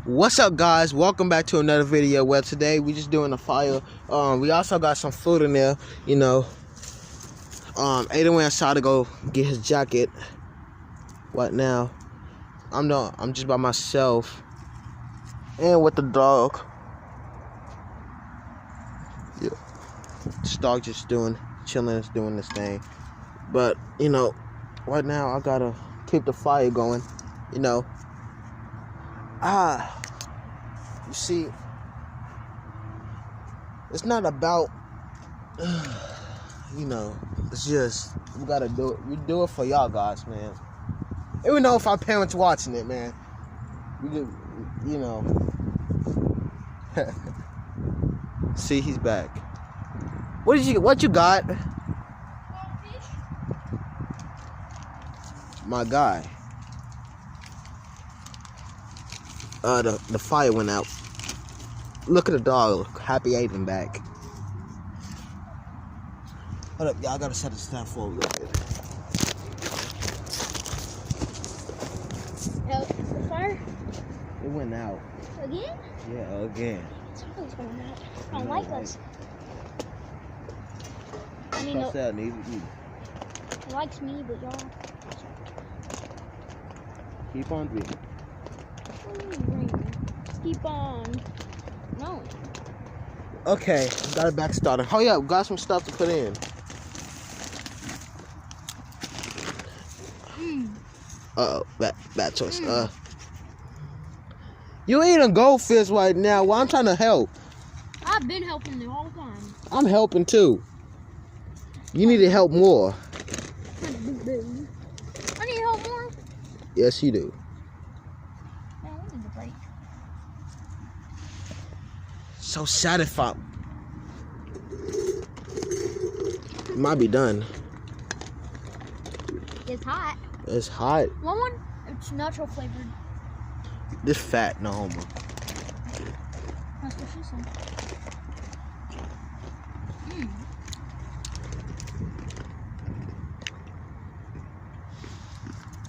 What's up, guys? Welcome back to another video. Well, today we just doing a fire. We also got some food in there. You know, Aiden went outside to go get his jacket. What now? I'm just by myself and with the dog. Yeah, this dog just chilling, doing this thing. But you know, right now I gotta keep the fire going. You know. You see, it's not about, you know, it's just, we gotta do it. We do it for y'all guys, man. Even though if our parents watching it, man, we do, you know. See, he's back. What you got? My guy. The fire went out. Look at the dog. Happy Aiden back. Hold up, y'all. I gotta set the stand for a little bit. The fire? It went out. Again? Yeah, again. It's always going out. I don't like us. I mean, he likes me, but y'all. Keep on breathing. Keep on. No. Okay, got it back started. Oh yeah, we got some stuff to put in. Bad choice. You eating goldfish right now. Well, I'm trying to help. I've been helping the whole time. I'm helping too. You need to help more. I need help more. Yes, you do. So satisfied. It might be done. It's hot. It's hot. One, it's natural flavored. This fat, no homo. That's what she said.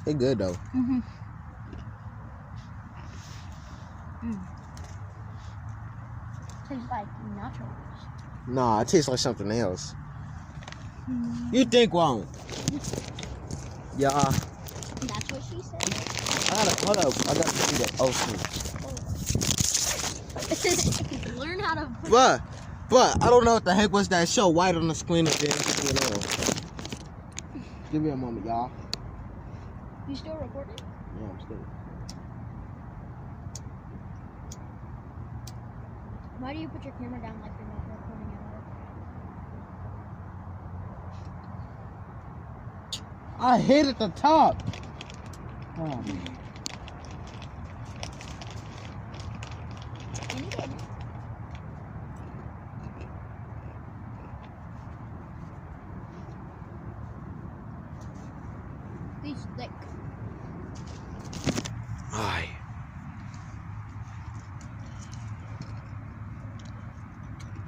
They good though. Tastes like nachos. Nah, it tastes like something else. You think wrong? Yeah. That's what she said. Hold up. I got to see that. Oh, shoot. Learn how to. But I don't know what the heck was that show white on the screen again. Give me a moment, y'all. You still recording? Yeah, I'm still. Why do you put your camera down like you're not recording at all? I hit at the top. Oh man. These thick. Aye.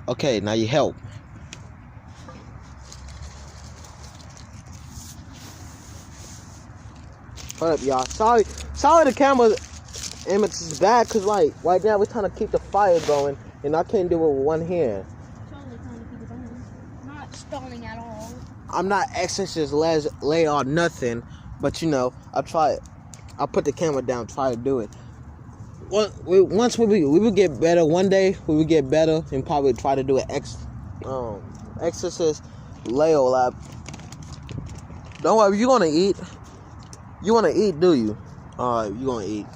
Okay, now you help. Hold up, y'all. Sorry the camera image is bad, cause like right now we're trying to keep the fire going, and I can't do it with one hand. Totally trying to keep it going. Not stalling at all. I'm not exorcist lay or nothing, but you know, I put the camera down, try to do it. Once we will get better. One day we will get better and probably try to do an exorcist Leo lab. Don't worry, you gonna eat. You wanna eat, do you? Alright, you gonna eat.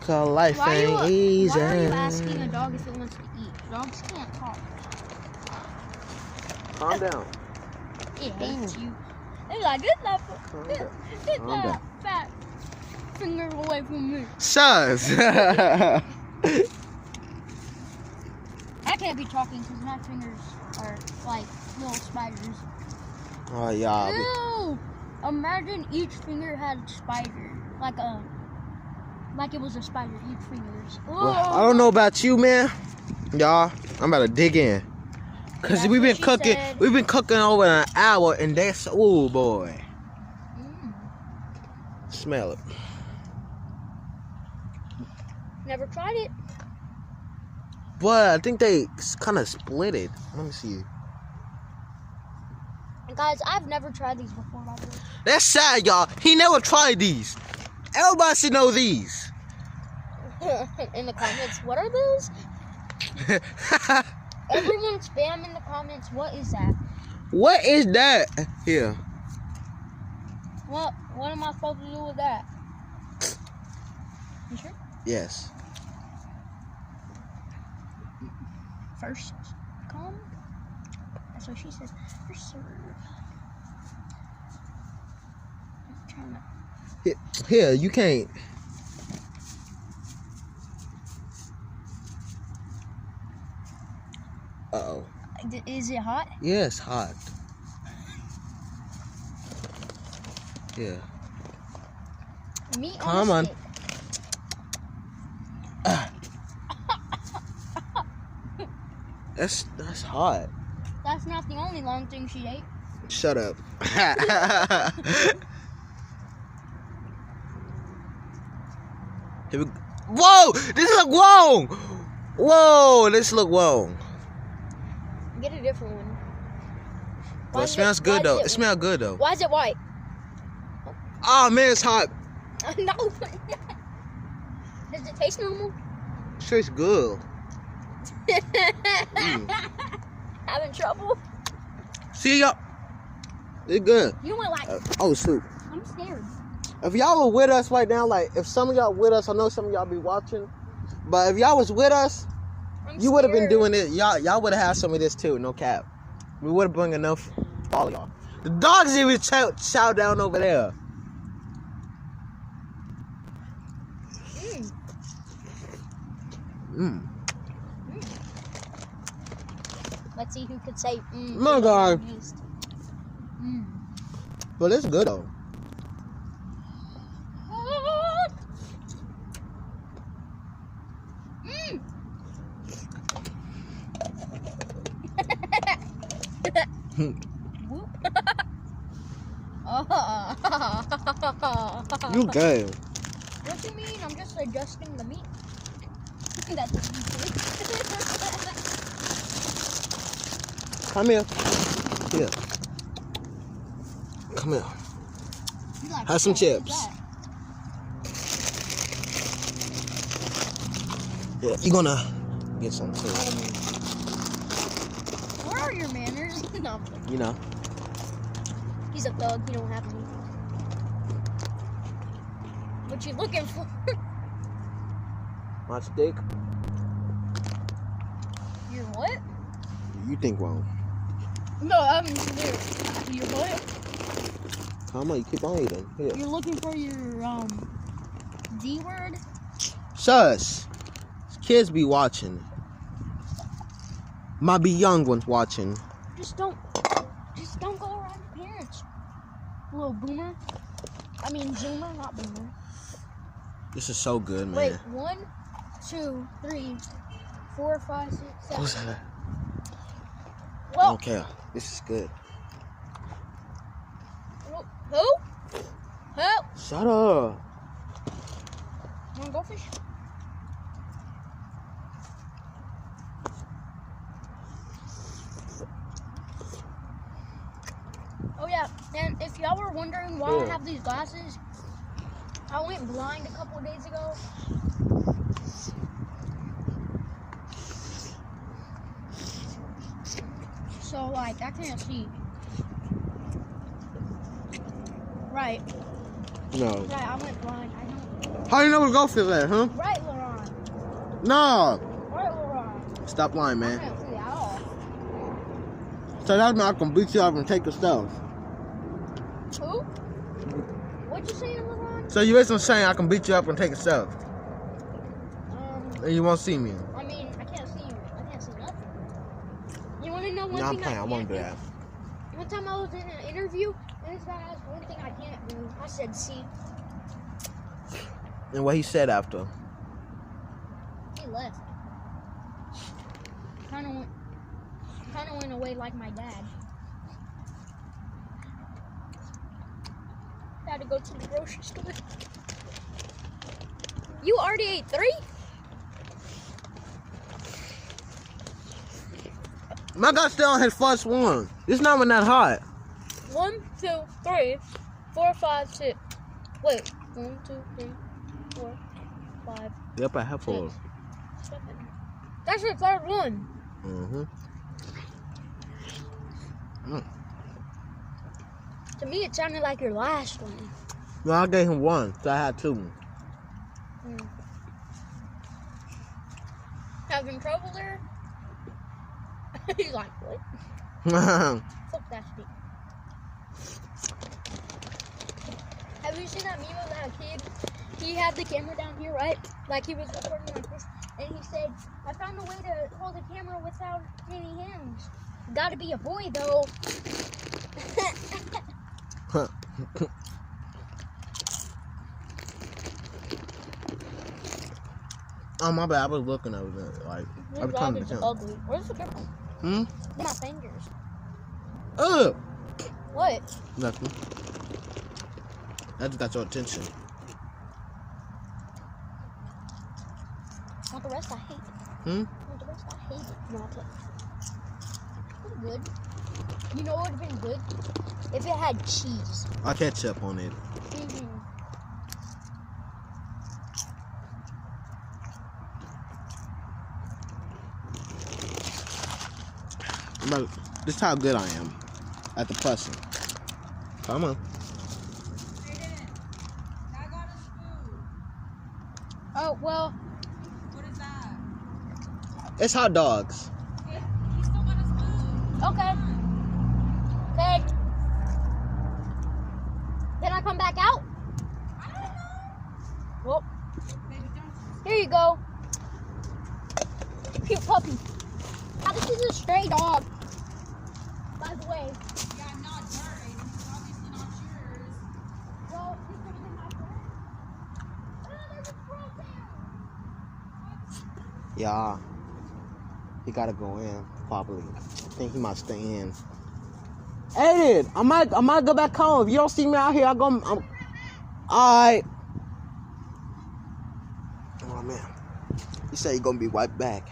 Cause life ain't easy. Why are you asking a dog if it wants to eat? Dogs can't talk. Calm down. It hates you. It's like, get that fat finger away from me. Sus. I can't be talking because my fingers are like little spiders. Oh yeah. Ew! Imagine each finger had a spider, like it was a spider. Each fingers. Well, I don't know about you, man. Y'all, I'm about to dig in. Cause we've been cooking over an hour, and that's, oh boy. Smell it. Never tried it. But I think they kind of split it. Let me see. Guys, I've never tried these before, by the way. That's sad, y'all. He never tried these. Everybody should know these. In the comments, what are those? Everyone spam in the comments, what is that? What is that? Here. What am I supposed to do with that? You sure? Yes. First come. That's what she says. First serve. I'm trying to. Here, you can't. Uh-oh. Is it hot? Yeah, it's hot. Yeah. Meat Come on. stick. That's hot. That's not the only long thing she ate. Shut up. Here we go. Whoa! This look wrong! Whoa! This look wrong. Get a different one. Well, it smells good though. It smells good though. Why is it white? Oh man, it's hot. No. Does it taste normal? It tastes good. Having trouble? See y'all. It's good. You know what, like, Oh shoot. I'm scared. If y'all were with us right now, like if some of y'all with us, I know some of y'all be watching, but if y'all was with us, you would have been doing it. Y'all would have had some of this too. No cap. We would have bring enough for all of y'all. The dogs even chow down over there. Mm. Let's see who could say My God. But it's good though. You gay. What do you mean? I'm just adjusting the meat. That's what you Come here. Here. Come here. like, Have some chips. Yeah, you're gonna get some too. Where are your manners? No. You know. He's a thug. He don't have any. What you looking for? My steak. Your what? You think wrong. No, I'm serious. Your what? Come on, you keep on eating. Here. You're looking for your D word? Shush. Kids be watching. Might be young ones watching. Just don't go around your parents. Little boomer. I mean zoomer, not boomer. This is so good, man. Wait, 1, 2, 3, 4, 5, 6, 7. Who's that? Well, Okay, this is good. who? Who? Shut up. Wanna go fish? Oh yeah, and if y'all were wondering why I have these glasses, I went blind a couple of days ago. So like I can't see. Right. No. Right, I went blind. I know. How you know where Ghost is at, huh? Right, Laron. No. Right, Laron. Stop lying, I man. can't see at all. So that means I can beat you up and take your stuff. Who? What'd you say, LeBron? So you basically saying I can beat you up and take your stuff. And you won't see me. I mean, I can't see you. I can't see nothing. You want to know one No, I'm thing playing. I I won't can't do that. One time I was in an interview, and this guy asked one thing I can't do. I said see. And what he said after. He left. Kind of went away like my dad. Had to go to the grocery store. You already ate 3? My guy's still on his first one. It's not even that hot. 1, 2, 3, 4, 5, 6. Wait. 1, 2, 3, 4, 5. Yep, I have 4. 7. That's your third one. Mm-hmm. To me, it sounded like your last one. No, I gave him 1, so I had 2. Having trouble there? He's like, what? Fuck that shit. Have you seen that meme of that kid? He had the camera down here, right? Like he was recording like this, and he said, I found a way to hold the camera without any hands. Gotta be a boy, though. Oh, my bad. I was looking over it. Like, Your every dog time is ugly. Where's the camera? My fingers. Ugh! What? Nothing. I just got your attention. Not the rest I hate. Not the rest I hate it. Not it. It's good. You know what would have been good? If it had cheese. I ketchup on it. Look, this is how good I am at the pressing. Come on. Oh, well. What is that? It's hot dogs. He still got his food. Okay. Okay. Then I come back out? I don't know. Well, Baby, don't. here you go. Cute puppy. Now, this is a stray dog. By the way. Yeah, not yours. It's obviously not yours. Well, he's gonna be my friend. Oh, there's a squirrel there. Yeah. He gotta go in, probably. I think he might stay in. Aiden, I might go back home. If you don't see me out here, alright. Oh man. He said he's gonna be right back.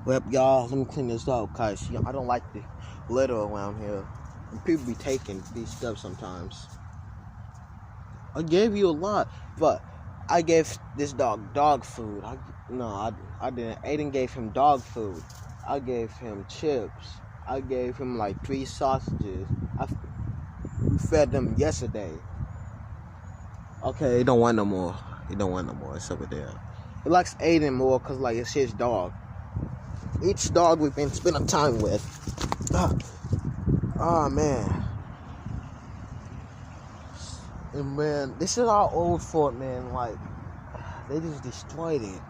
Well, y'all, let me clean this up, cause I don't like the litter around here. And people be taking these stuff sometimes. I gave you a lot, but I gave this dog food. I didn't. Aiden gave him dog food. I gave him chips. I gave him like 3 sausages. We fed them yesterday. Okay, he don't want no more. He don't want no more. It's over there. He likes Aiden more because like it's his dog. Each dog we've been spending time with. Oh man. And man, this is our old fort, man. Like, they just destroyed it.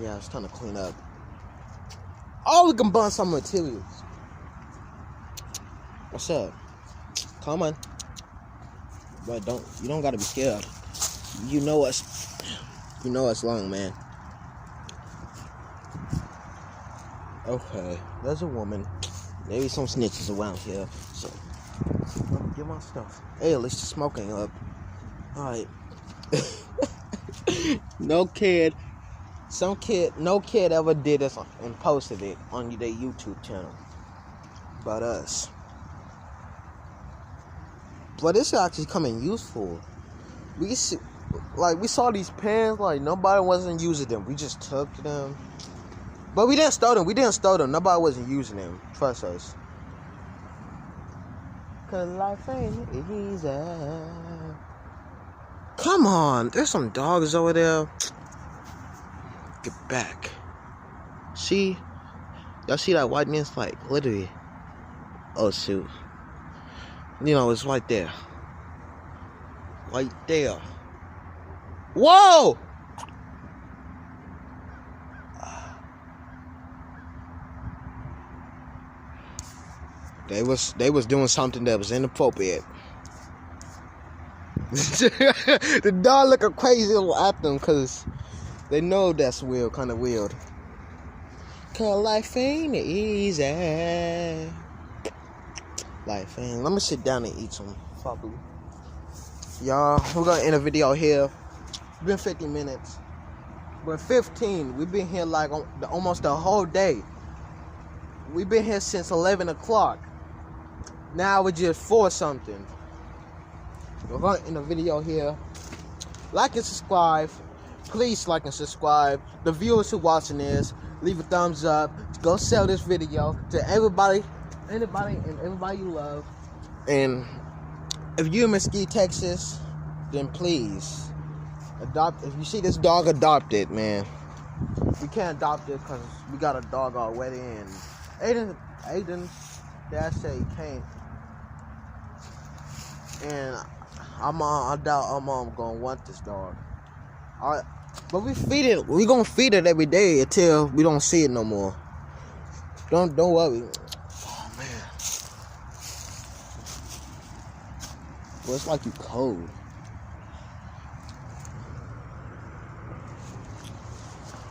Yeah, it's time to clean up. Oh, we can burn some materials. What's up? Come on. But you don't gotta be scared. You know us long, man. Okay, there's a woman. Maybe some snitches around here. So, let me get my stuff. Hey, at least the smoke ain't up. Alright. No kid ever did this and posted it on their YouTube channel. But us. But this is actually coming useful. We saw these pens, like nobody wasn't using them. We just took them. But we didn't steal them. Nobody wasn't using them. Trust us. Cause life ain't easy. Come on. There's some dogs over there. Get back. See? Y'all see that white man's like literally. Oh shoot. You know, it's right there. Right there. Whoa! They was doing something that was inappropriate. The dog looking crazy at them because they know that's weird, kind of weird. Cause life ain't easy. Life ain't. Let me sit down and eat some probably. Y'all, we're gonna end a video here. It's been 50 minutes. We're 15. We've been here like almost the whole day. We've been here since 11 o'clock. Now we're just 4 something. We're going in the video here. Like and subscribe. Please like and subscribe. The viewers who watching this, leave a thumbs up. Go sell this video to everybody, anybody, and everybody you love. And if you're in Mesquite, Texas, then please adopt. If you see this dog, adopt it, man. We can't adopt it because we got a dog already. And Aiden, dad said he can't. And I doubt our mom gonna want this dog. Alright, but we feed it. We gonna feed it every day until we don't see it no more. Don't worry. Oh man. Well, it's like you cold.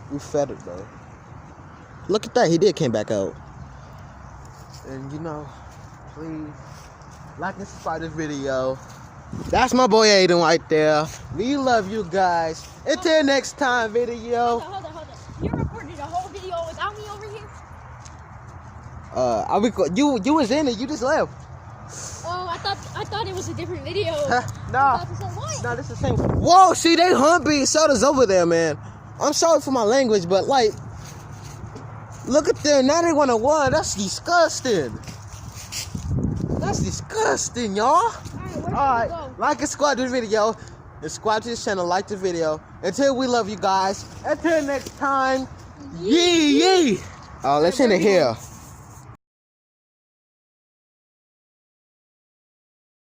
We fed it though. Look at that. He did came back out. And you know, please like and subscribe this video. That's my boy Aiden right there. We love you guys. Until next time video. Hold on. You recorded a whole video without me over here? I record. You was in it. You just left. Oh, I thought it was a different video. Nah, this is the same. Whoa, see they humpy sodas over there, man. I'm sorry for my language, but like, look at them. Now they want to run. That's disgusting. That's disgusting, y'all. Alright, like and subscribe to this video. And subscribe to this channel, like the video. Until we love you guys. Until next time. Yee yee. Oh, let's end it here.